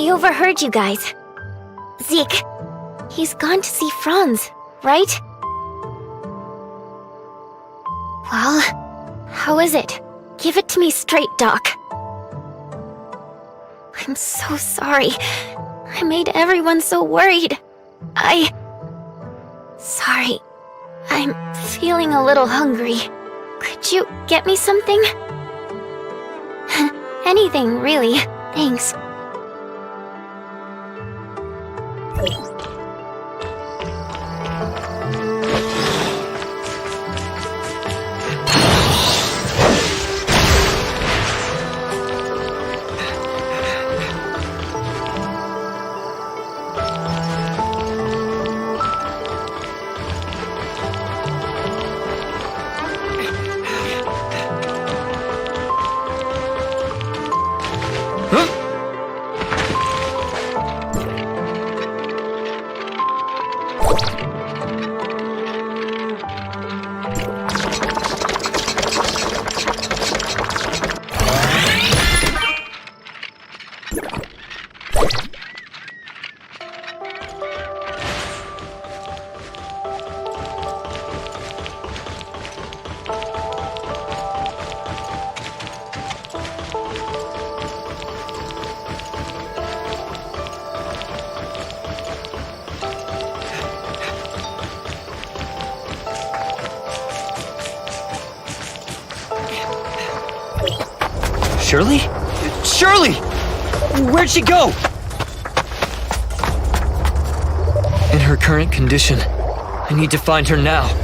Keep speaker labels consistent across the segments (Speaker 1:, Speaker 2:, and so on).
Speaker 1: I overheard you guys. Zeke, he's gone to see Franz, right? Well, how is it? Give it to me straight, Doc. I'm so sorry. I made everyone so worried. Sorry. I'm feeling a little hungry. Could you get me something? Anything, really. Thanks.
Speaker 2: Shirley? Shirley! Where'd she go? In her current condition, I need to find her now.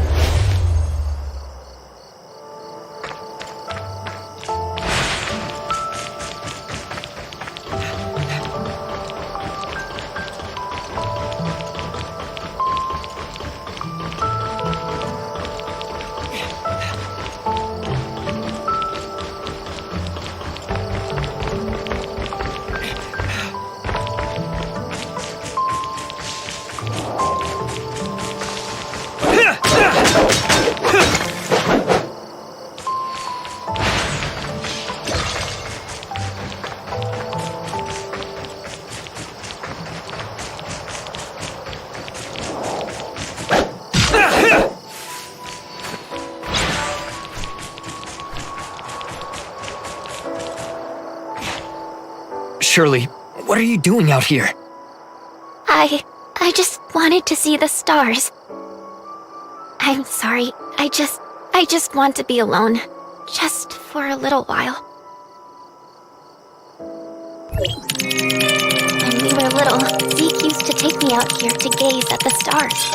Speaker 2: Shirley, what are you doing out here?
Speaker 1: I just wanted to see the stars. I'm sorry. I just want to be alone. Just for a little while. When we were little, Zeke used to take me out here to gaze at the stars.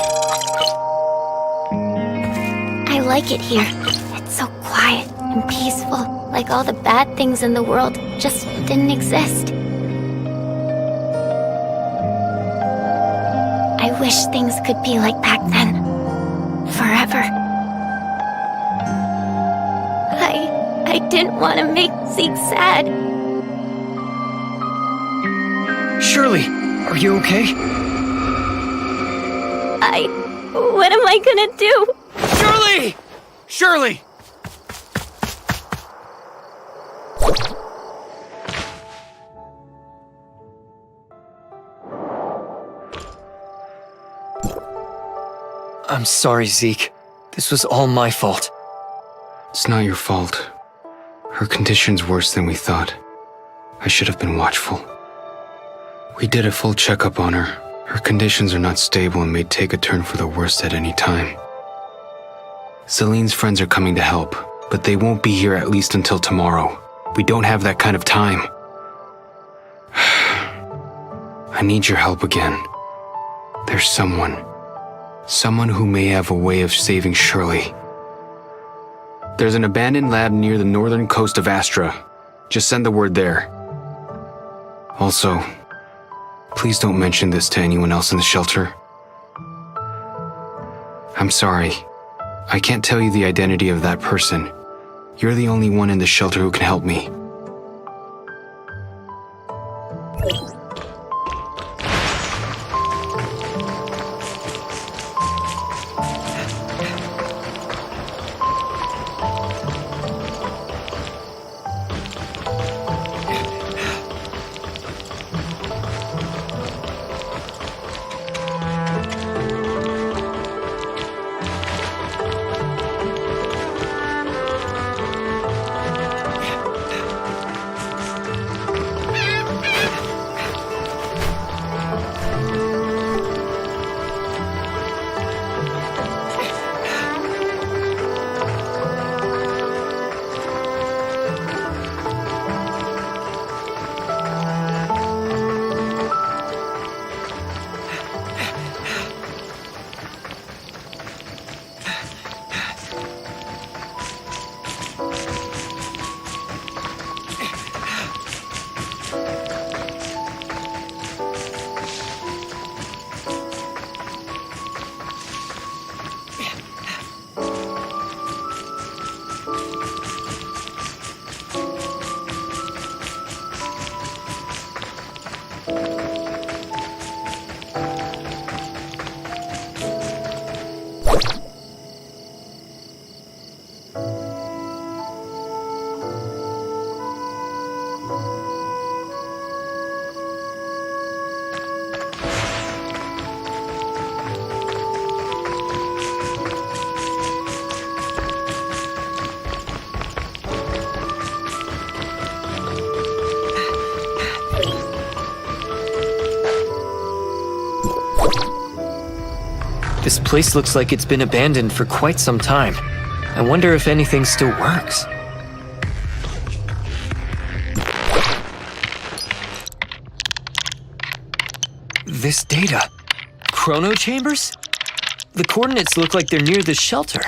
Speaker 1: I like it here. It's so quiet and peaceful, like all the bad things in the world just didn't exist. I wish things could be like back then. Forever. I didn't want to make Zeke sad.
Speaker 2: Shirley, are you okay?
Speaker 1: What am I gonna do?
Speaker 2: Shirley! Shirley! I'm sorry, Zeke. This was all my fault.
Speaker 3: It's not your fault. Her condition's worse than we thought. I should have been watchful. We did a full checkup on her. Her conditions are not stable and may take a turn for the worse at any time. Celine's friends are coming to help, but they won't be here at least until tomorrow. We don't have that kind of time. I need your help again. There's someone who may have a way of saving Shirley. There's an abandoned lab near the northern coast of Astra. Just send the word there. Also, please don't mention this to anyone else in the shelter. I'm sorry. I can't tell you the identity of that person. You're the only one in the shelter who can help me.
Speaker 2: place looks like it's been abandoned for quite some time. I wonder if anything still works. This data. Chrono chambers? The coordinates look like they're near the shelter.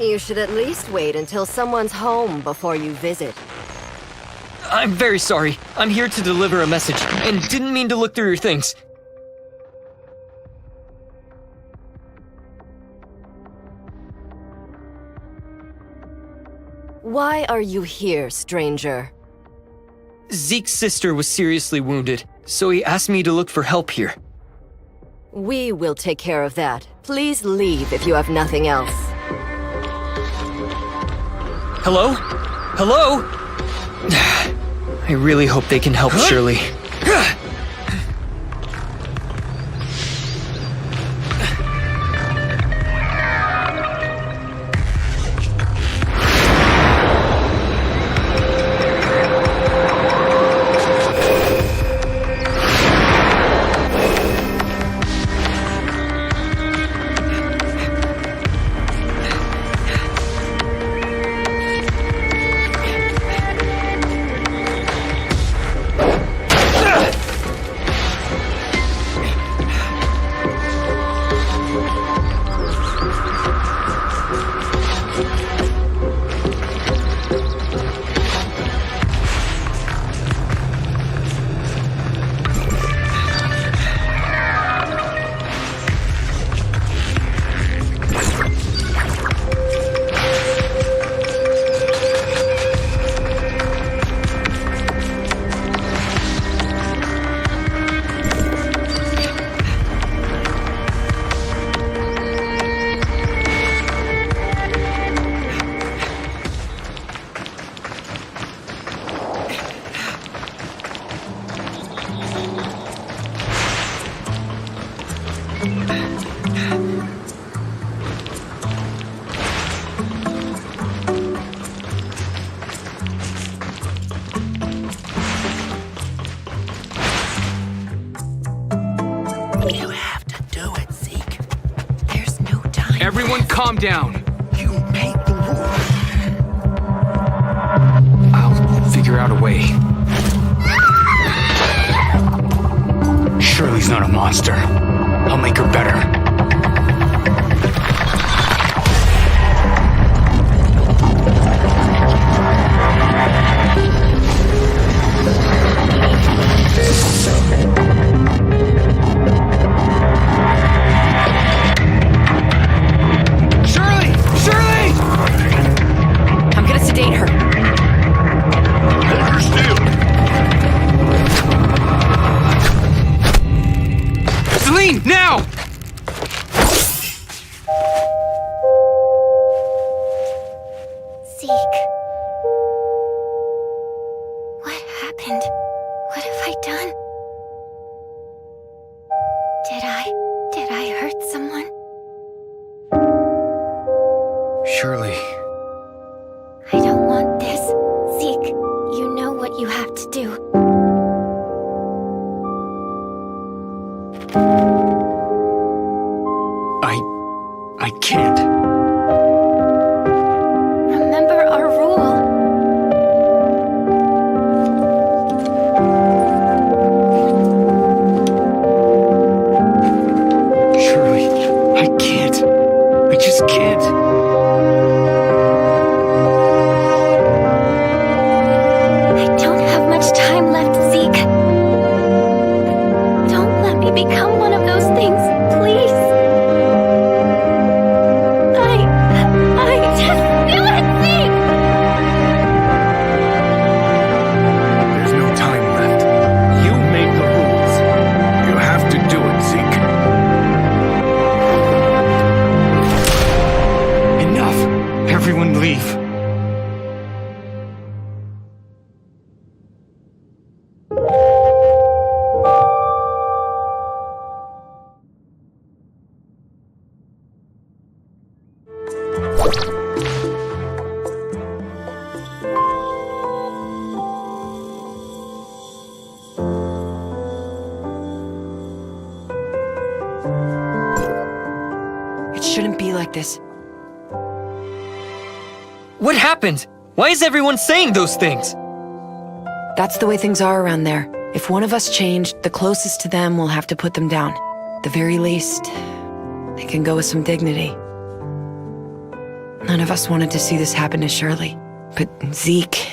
Speaker 4: You should at least wait until someone's home before you visit.
Speaker 2: I'm very sorry. I'm here to deliver a message, and didn't mean to look through your things.
Speaker 4: Why are you here, stranger?
Speaker 2: Zeke's sister was seriously wounded, so he asked me to look for help here.
Speaker 4: We will take care of that. Please leave if you have nothing else.
Speaker 2: Hello? Hello? I really hope they can help Shirley.
Speaker 5: You have to do it, Zeke. There's no time.
Speaker 3: Everyone calm down.
Speaker 5: You made the rules.
Speaker 3: I'll figure out a way. Shirley's not a monster. I'll make her better. Shirley! Shirley!
Speaker 4: I'm gonna sedate her.
Speaker 6: Hold her still.
Speaker 3: Celine, now!
Speaker 1: Zeke. What happened? What have I done? Did I hurt someone?
Speaker 3: Shirley.
Speaker 1: I don't want this. Zeke, you know what you have to do.
Speaker 3: I can't.
Speaker 1: Remember our rule.
Speaker 3: Shirley, I can't. I just can't.
Speaker 1: I don't have much time
Speaker 7: this.
Speaker 2: What happened? Why is everyone saying those things?
Speaker 7: That's the way things are around there. If one of us changed, the closest to them will have to put them down. The very least, they can go with some dignity. None of us wanted to see this happen to Shirley. But Zeke,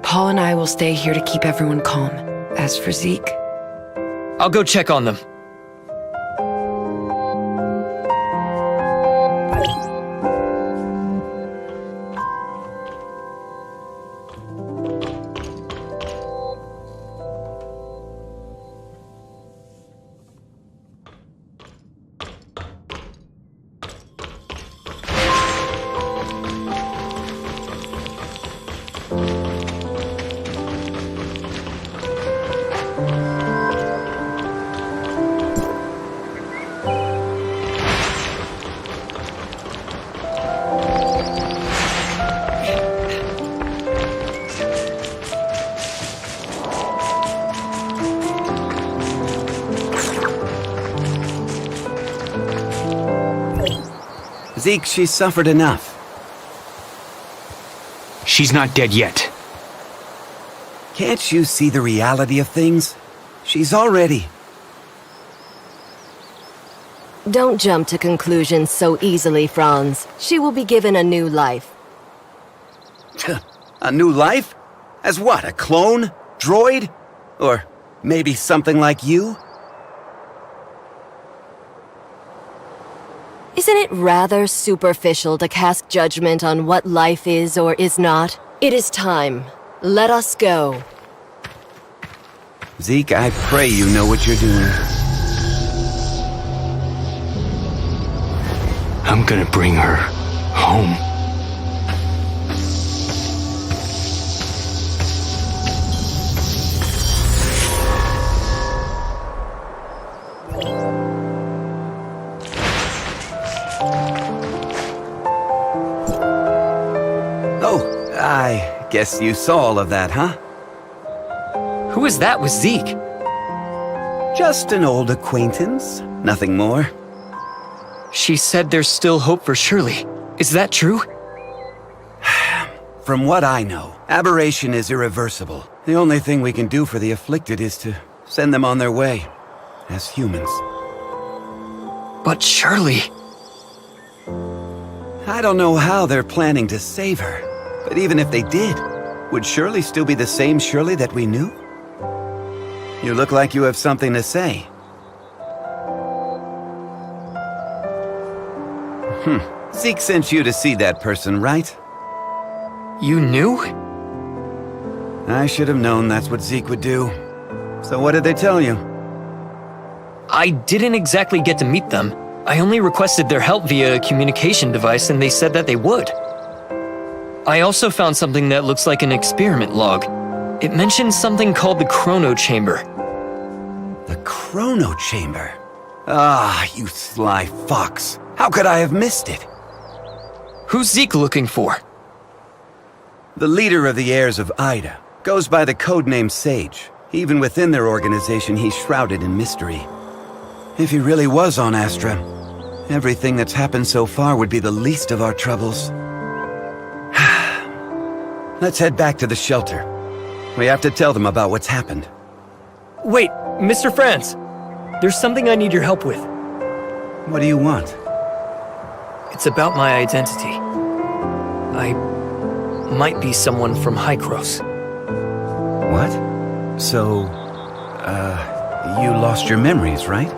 Speaker 7: Paul and I will stay here to keep everyone calm. As for Zeke...
Speaker 2: I'll go check on them.
Speaker 8: Zeke, she's suffered enough.
Speaker 3: She's not dead yet.
Speaker 8: Can't you see the reality of things? She's already...
Speaker 4: Don't jump to conclusions so easily, Franz. She will be given a new life.
Speaker 8: A new life? As what, a clone? Droid? Or maybe something like you?
Speaker 4: Isn't it rather superficial to cast judgment on what life is or is not? It is time. Let us go.
Speaker 8: Zeke, I pray you know what you're doing.
Speaker 3: I'm gonna bring her home.
Speaker 8: Oh, I guess you saw all of that, huh?
Speaker 2: Who is that with Zeke?
Speaker 8: Just an old acquaintance, nothing more.
Speaker 2: She said there's still hope for Shirley. Is that true?
Speaker 8: From what I know, aberration is irreversible. The only thing we can do for the afflicted is to send them on their way, as humans.
Speaker 2: But Shirley...
Speaker 8: I don't know how they're planning to save her, but even if they did, would Shirley still be the same Shirley that we knew? You look like you have something to say. Zeke sent you to see that person, right?
Speaker 2: You knew?
Speaker 8: I should have known that's what Zeke would do. So what did they tell you?
Speaker 2: I didn't exactly get to meet them. I only requested their help via a communication device and they said that they would. I also found something that looks like an experiment log. It mentions something called the Chrono Chamber.
Speaker 8: The Chrono Chamber? Ah, you sly fox. How could I have missed it?
Speaker 2: Who's Zeke looking for?
Speaker 8: The leader of the heirs of Ida. Goes by the codename Sage. Even within their organization, he's shrouded in mystery. If he really was on Astra, everything that's happened so far would be the least of our troubles. Let's head back to the shelter. We have to tell them about what's happened.
Speaker 2: Wait, Mr. Franz. There's something I need your help with.
Speaker 8: What do you want?
Speaker 2: It's about my identity. I might be someone from Hykros.
Speaker 8: What? So, you lost your memories, right?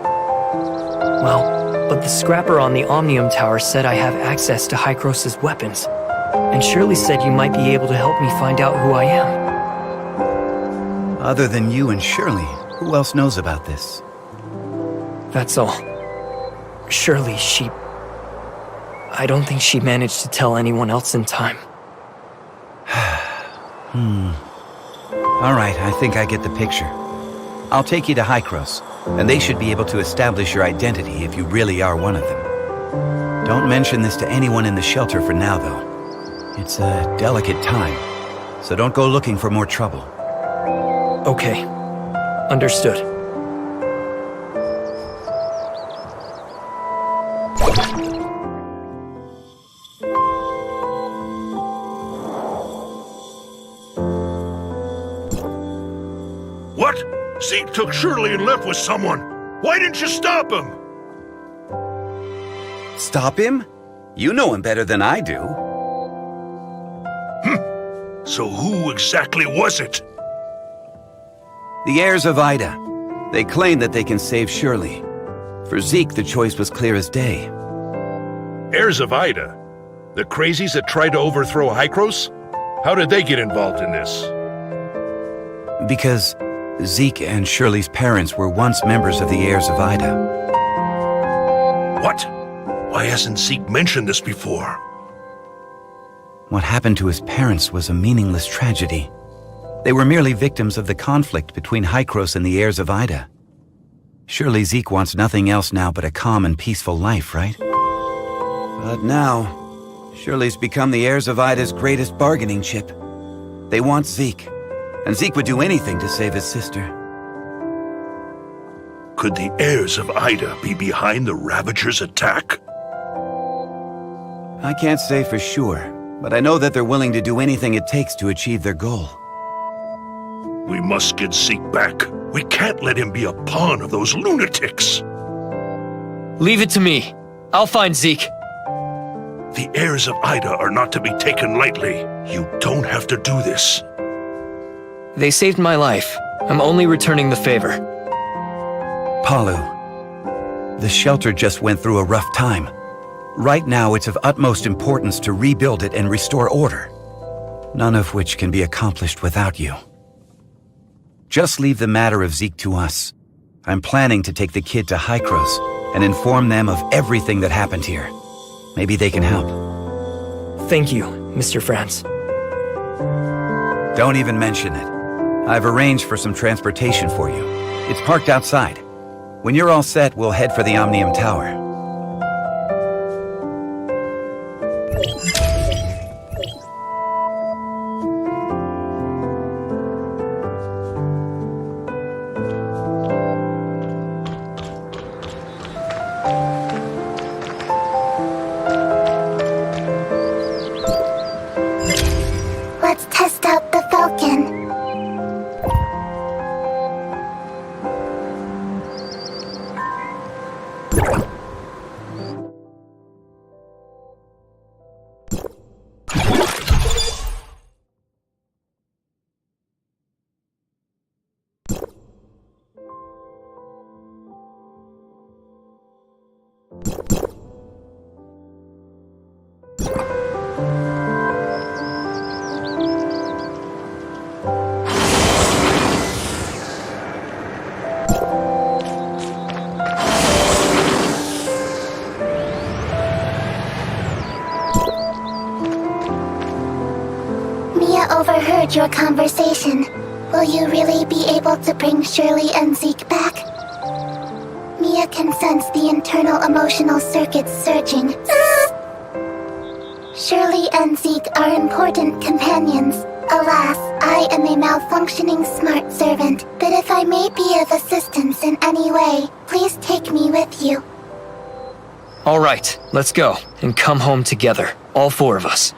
Speaker 2: Well, but the scrapper on the Omnium Tower said I have access to Hykros' weapons. And Shirley said you might be able to help me find out who I am.
Speaker 8: Other than you and Shirley, who else knows about this?
Speaker 2: That's all. Shirley, I don't think she managed to tell anyone else in time.
Speaker 8: All right, I think I get the picture. I'll take you to Hykros, and they should be able to establish your identity if you really are one of them. Don't mention this to anyone in the shelter for now, though. It's a delicate time, so don't go looking for more trouble.
Speaker 2: Okay. Understood.
Speaker 6: Zeke took Shirley and left with someone. Why didn't you stop him?
Speaker 8: Stop him? You know him better than I do.
Speaker 6: So who exactly was it?
Speaker 8: The heirs of Ida. They claim that they can save Shirley. For Zeke, the choice was clear as day.
Speaker 6: Heirs of Ida? The crazies that tried to overthrow Hykros? How did they get involved in this?
Speaker 8: Because Zeke and Shirley's parents were once members of the heirs of Ida.
Speaker 6: What? Why hasn't Zeke mentioned this before?
Speaker 8: What happened to his parents was a meaningless tragedy. They were merely victims of the conflict between Hykros and the heirs of Ida. Surely Zeke wants nothing else now but a calm and peaceful life, right? But now, Shirley's become the heirs of Ida's greatest bargaining chip. They want Zeke, and Zeke would do anything to save his sister.
Speaker 6: Could the heirs of Ida be behind the Ravagers' attack?
Speaker 8: I can't say for sure, but I know that they're willing to do anything it takes to achieve their goal.
Speaker 6: We must get Zeke back. We can't let him be a pawn of those lunatics.
Speaker 2: Leave it to me. I'll find Zeke.
Speaker 6: The heirs of Ida are not to be taken lightly. You don't have to do this.
Speaker 2: They saved my life. I'm only returning the favor.
Speaker 8: Palu, the shelter just went through a rough time. Right now, it's of utmost importance to rebuild it and restore order, none of which can be accomplished without you. Just leave the matter of Zeke to us. I'm planning to take the kid to Hykros and inform them of everything that happened here. Maybe they can help.
Speaker 2: Thank you, Mr. Franz.
Speaker 8: Don't even mention it. I've arranged for some transportation for you. It's parked outside. When you're all set, we'll head for the Omnium Tower.
Speaker 1: Let's test out the Falcon. Mia overheard your conversation. Will you really be able to bring Shirley and Zeke back? Mia can sense the internal emotional circuits surging. Shirley and Zeke are important companions. Alas, I am a malfunctioning smart servant, but if I may be of assistance in any way, please take me with you.
Speaker 2: All right, let's go and come home together, all four of us.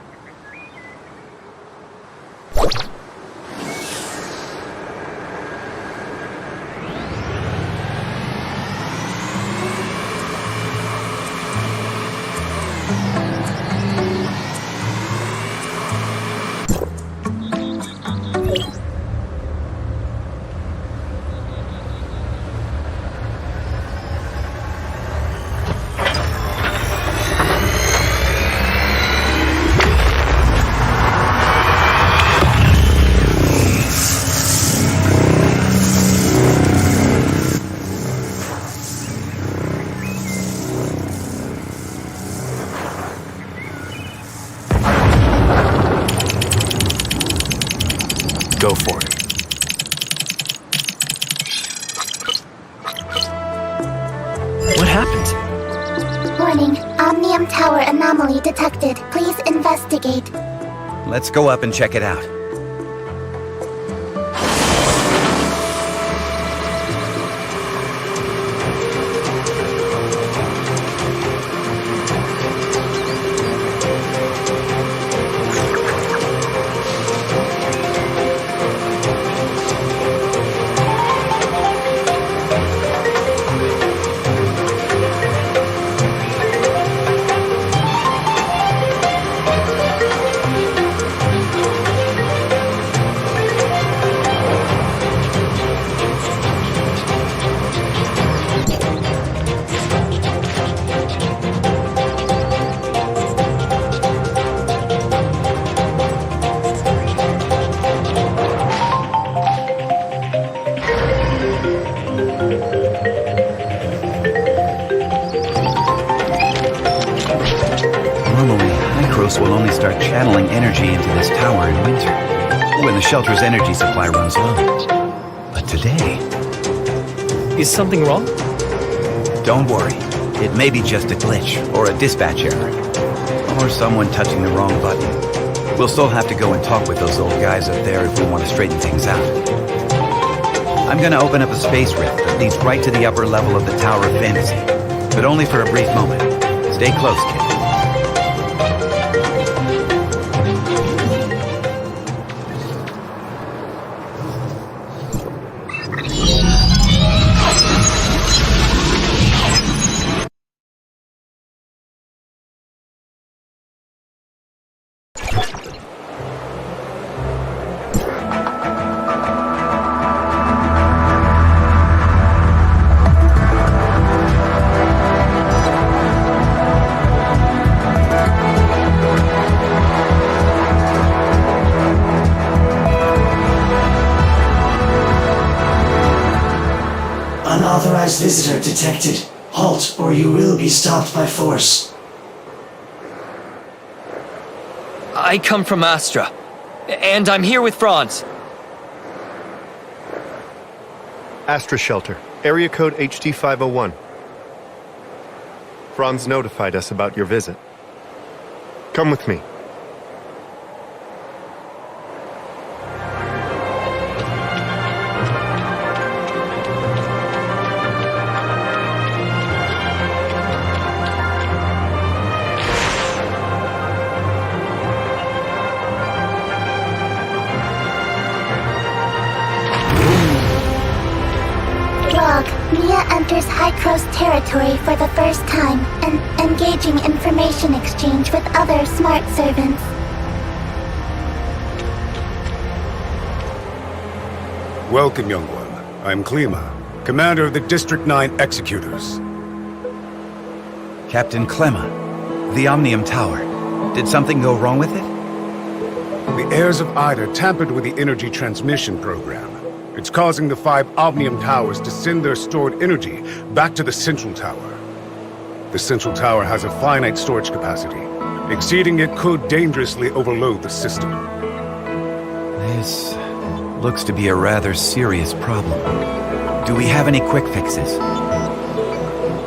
Speaker 3: Go for it.
Speaker 2: What happened?
Speaker 1: Warning, Omnium Tower anomaly detected. Please investigate.
Speaker 8: Let's go up and check it out. Hykros will only start channeling energy into this tower in winter, when the shelter's energy supply runs low. But today...
Speaker 2: Is something wrong?
Speaker 8: Don't worry. It may be just a glitch, or a dispatch error, or someone touching the wrong button. We'll still have to go and talk with those old guys up there if we want to straighten things out. I'm gonna open up a space rift that leads right to the upper level of the Tower of Fantasy, but only for a brief moment. Stay close, kid.
Speaker 9: Unauthorized visitor detected. Halt, or you will be stopped by force.
Speaker 2: I come from Astra, and I'm here with Franz.
Speaker 10: Astra Shelter, area code HT501. Franz notified us about your visit. Come with me.
Speaker 1: Log, Mia enters Hykros territory for the first time and engaging information exchange with other smart servants.
Speaker 11: Welcome, young one. I'm Klima, commander of the District 9 Executors.
Speaker 8: Captain Clemma, the Omnium Tower. Did something go wrong with it?
Speaker 11: The heirs of Ida tampered with the energy transmission program. It's causing the 5 Omnium Towers to send their stored energy back to the Central Tower. The Central Tower has a finite storage capacity. Exceeding it could dangerously overload the system.
Speaker 8: This looks to be a rather serious problem. Do we have any quick fixes?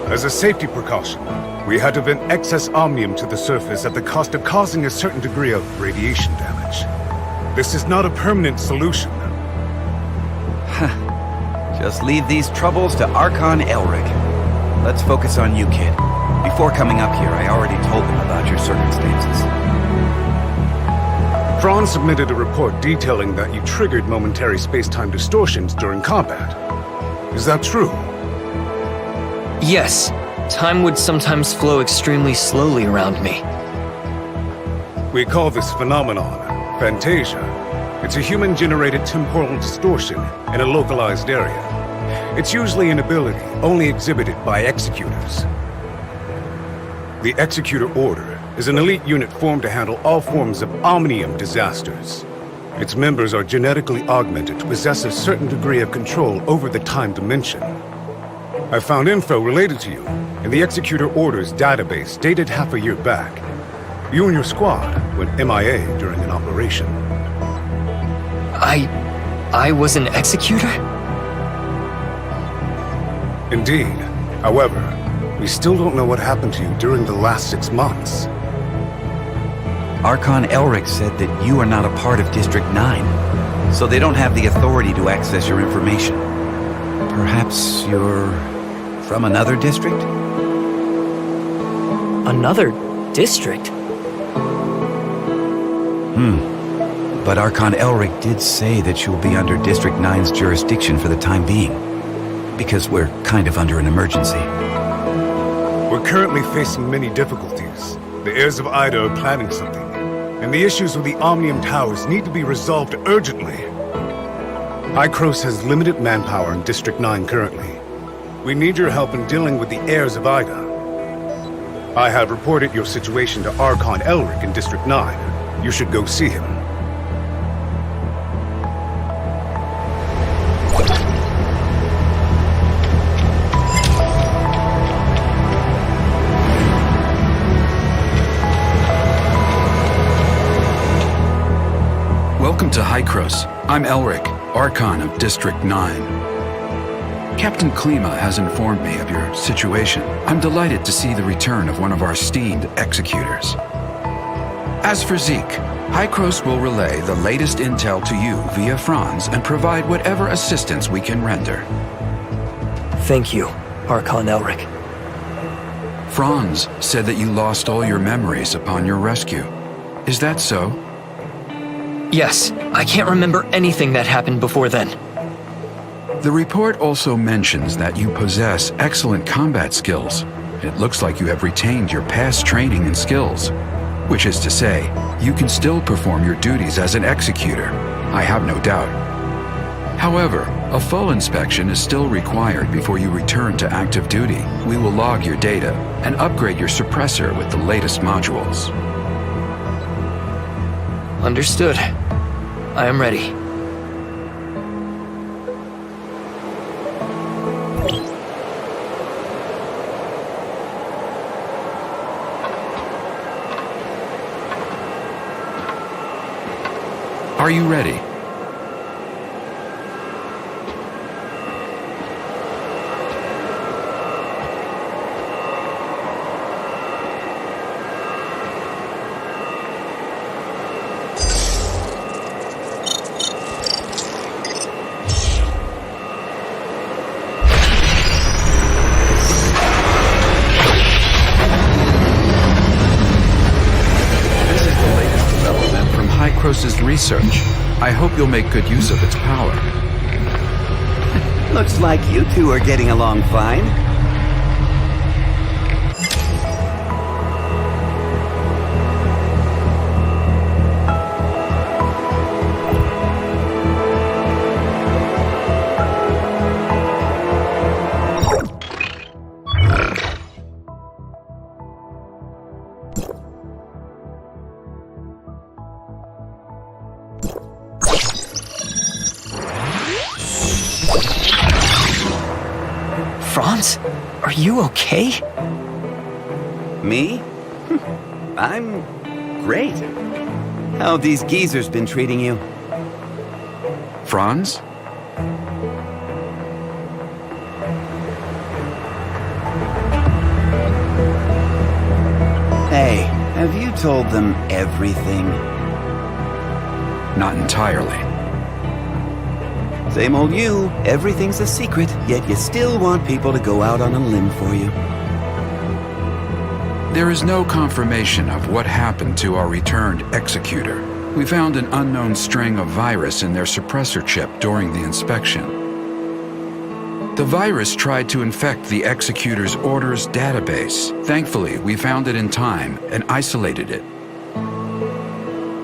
Speaker 11: As a safety precaution, we had to vent excess Omnium to the surface at the cost of causing a certain degree of radiation damage. This is not a permanent solution.
Speaker 8: Just leave these troubles to Archon Elric. Let's focus on you, kid. Before coming up here, I already told them about your circumstances.
Speaker 11: Franz submitted a report detailing that you triggered momentary space-time distortions during combat. Is that true?
Speaker 2: Yes, time would sometimes flow extremely slowly around me.
Speaker 11: We call this phenomenon Phantasia. It's a human-generated temporal distortion in a localized area. It's usually an ability only exhibited by Executors. The Executor Order is an elite unit formed to handle all forms of Omnium disasters. Its members are genetically augmented to possess a certain degree of control over the time dimension. I found info related to you in the Executor Order's database dated half a year back. You and your squad went MIA during an operation.
Speaker 2: I was an executor?
Speaker 11: Indeed. However, we still don't know what happened to you during the last 6 months.
Speaker 8: Archon Elric said that you are not a part of District 9, so they don't have the authority to access your information. Perhaps you're from another district?
Speaker 2: Another district?
Speaker 8: But Archon Elric did say that you'll be under District 9's jurisdiction for the time being, because we're kind of under an emergency.
Speaker 11: We're currently facing many difficulties. The heirs of Ida are planning something, and the issues with the Omnium Towers need to be resolved urgently. Hykros has limited manpower in District 9 currently. We need your help in dealing with the heirs of Ida. I have reported your situation to Archon Elric in District 9. You should go see him.
Speaker 12: to Hykros. I'm Elric, Archon of District 9. Captain Klima has informed me of your situation. I'm delighted to see the return of one of our esteemed executors. As for Zeke, Hykros will relay the latest intel to you via Franz and provide whatever assistance we can render.
Speaker 2: Thank you, Archon Elric.
Speaker 12: Franz said that you lost all your memories upon your rescue. Is that so?
Speaker 2: Yes, I can't remember anything that happened before then.
Speaker 12: The report also mentions that you possess excellent combat skills. It looks like you have retained your past training and skills. Which is to say, you can still perform your duties as an executor. I have no doubt. However, a full inspection is still required before you return to active duty. We will log your data and upgrade your suppressor with the latest modules.
Speaker 2: Understood. I am ready.
Speaker 12: Are you ready? Hykros' research. I hope you'll make good use of its power.
Speaker 8: Looks like you two are getting along fine.
Speaker 2: Franz? Are you okay?
Speaker 8: Me? I'm great. How have these geezers been treating you?
Speaker 12: Franz?
Speaker 8: Hey, have you told them everything?
Speaker 12: Not entirely.
Speaker 8: Same old you. Everything's a secret, yet you still want people to go out on a limb for you.
Speaker 12: There is no confirmation of what happened to our returned executor. We found an unknown string of virus in their suppressor chip during the inspection. The virus tried to infect the executor's orders database. Thankfully, we found it in time and isolated it.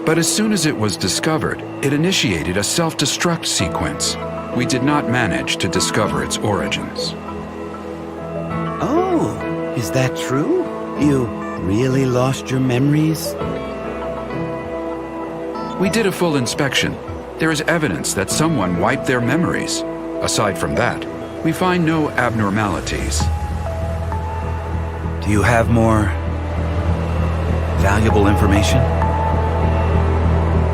Speaker 12: But as soon as it was discovered, it initiated a self-destruct sequence. We did not manage to discover its origins.
Speaker 8: Oh, is that true? You really lost your memories?
Speaker 12: We did a full inspection. There is evidence that someone wiped their memories. Aside from that, we find no abnormalities.
Speaker 8: Do you have more valuable information?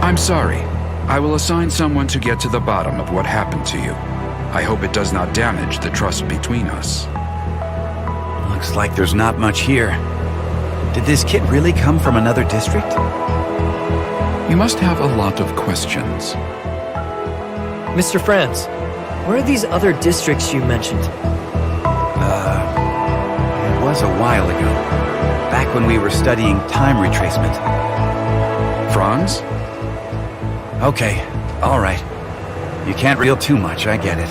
Speaker 12: I'm sorry. I will assign someone to get to the bottom of what happened to you. I hope it does not damage the trust between us.
Speaker 8: Looks like there's not much here. Did this kid really come from another district?
Speaker 12: You must have a lot of questions.
Speaker 2: Mr. Franz, where are these other districts you mentioned?
Speaker 8: It was a while ago. Back when we were studying time retracement.
Speaker 12: Franz?
Speaker 8: Okay, all right. You can't reveal too much, I get it.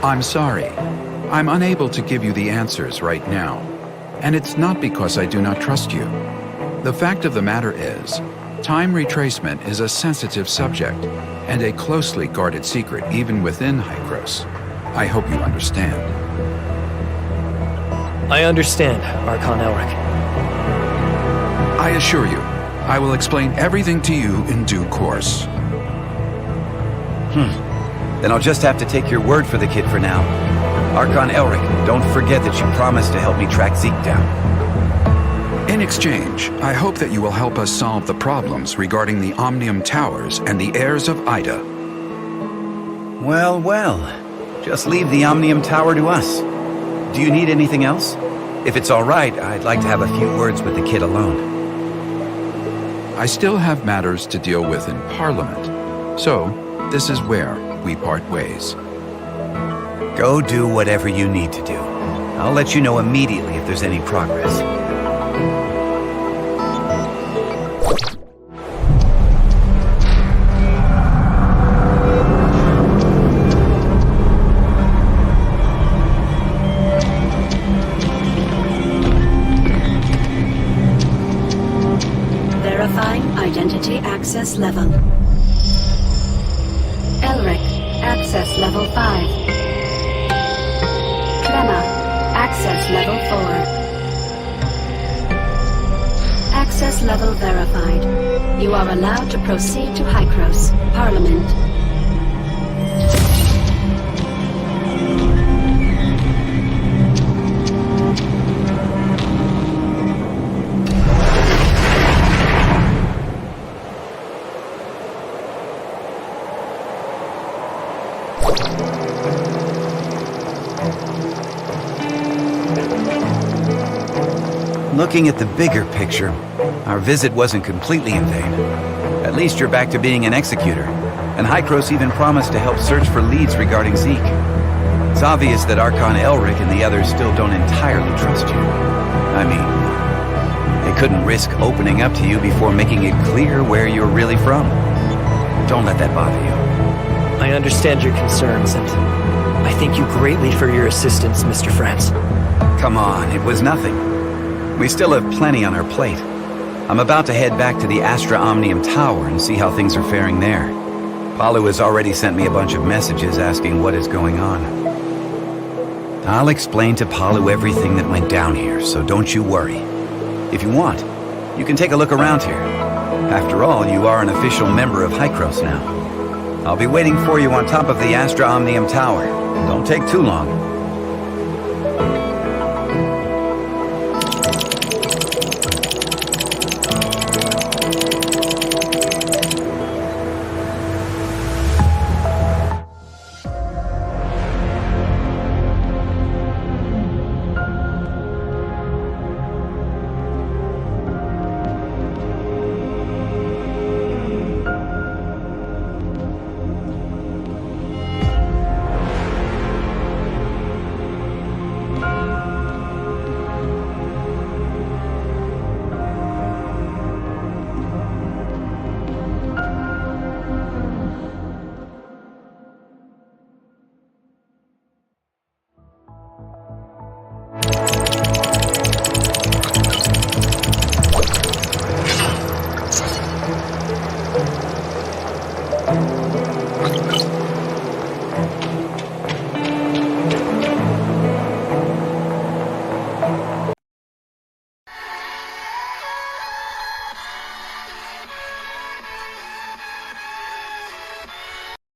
Speaker 12: I'm sorry. I'm unable to give you the answers right now. And it's not because I do not trust you. The fact of the matter is, time retracement is a sensitive subject and a closely guarded secret even within Hykros. I hope you understand.
Speaker 2: I understand, Archon Elric.
Speaker 12: I assure you, I will explain everything to you in due course.
Speaker 8: Then I'll just have to take your word for the kid for now. Archon Elric, don't forget that you promised to help me track Zeke down.
Speaker 12: In exchange, I hope that you will help us solve the problems regarding the Omnium Towers and the heirs of Ida.
Speaker 8: Well, well. Just leave the Omnium Tower to us. Do you need anything else? If it's all right, I'd like to have a few words with the kid alone.
Speaker 12: I still have matters to deal with in Parliament, so this is where we part ways.
Speaker 8: Go do whatever you need to do. I'll let you know immediately if there's any progress.
Speaker 13: Verifying identity access level. Elric, access level 5. Clemma, access level 4. Access level verified. You are allowed to proceed to Hykros, Parliament.
Speaker 8: Looking at the bigger picture, our visit wasn't completely in vain. At least you're back to being an executor, and Hykros even promised to help search for leads regarding Zeke. It's obvious that Archon Elric and the others still don't entirely trust you. I mean, they couldn't risk opening up to you before making it clear where you're really from. Don't let that bother you.
Speaker 2: I understand your concerns, and I thank you greatly for your assistance, Mr. France.
Speaker 8: Come on, it was nothing. We still have plenty on our plate. I'm about to head back to the Astra Omnium Tower and see how things are faring there. Palu has already sent me a bunch of messages asking what is going on. I'll explain to Palu everything that went down here, so don't you worry. If you want, you can take a look around here. After all, you are an official member of Hykros now. I'll be waiting for you on top of the Astra Omnium Tower. Don't take too long.